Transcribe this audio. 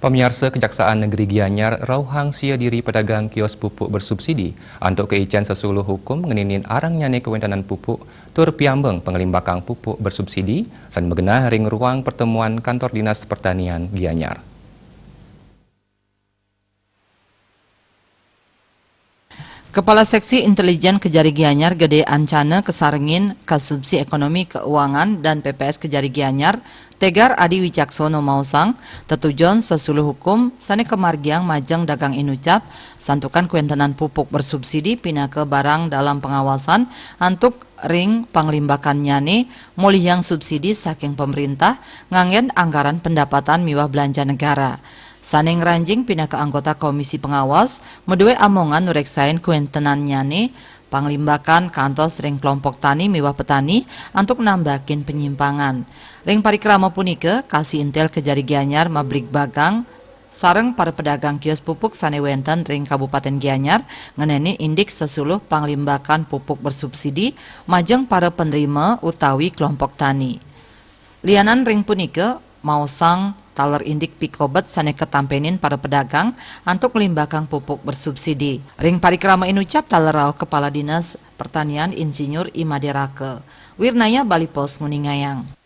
Pemirsa Kejaksaan Negeri Gianyar rauhang sia diri pedagang kios pupuk bersubsidi untuk keicen sesuluh hukum ngeninin arang nyane kewentanan pupuk tur piambeng pengelimbakang pupuk bersubsidi san megenah ring ruang pertemuan kantor Dinas Pertanian Gianyar. Kepala Seksi Intelijen Kejari Gianyar Gede Ancana Kesarengin Kasubsi Ekonomi Keuangan dan PPS Kejari Gianyar Tegar Adi Wicaksono Mausang tetujon sesuluh hukum sane kemargiang majeng dagang inucap santukan kuentenan pupuk bersubsidi pina ke barang dalam pengawasan antuk ring panglimbakan nyane mulih yang subsidi saking pemerintah ngangen anggaran pendapatan miwah belanja negara. Saneng ranjing pindah ke anggota komisi pengawas, medue amongan nureksain kuentenan nyane, panglimbakan kantos ring kelompok tani miwah petani, untuk nambakin penyimpangan. Ring parikrama punike, kasih intel Kejari Gianyar mabrik bagang, sareng para pedagang kios pupuk sanewenten ring Kabupaten Gianyar, ngeneni indik sesuluh panglimbakan pupuk bersubsidi, majeng para penerima utawi kelompok tani. Lianan ring punike, Mausang taler indik pikobet sane ketampenin para pedagang untuk melimbakang pupuk bersubsidi. Ring parikrama inucap talerau Kepala Dinas Pertanian Insinyur Imaderake. Wirnaya Bali Pos Nguningayang.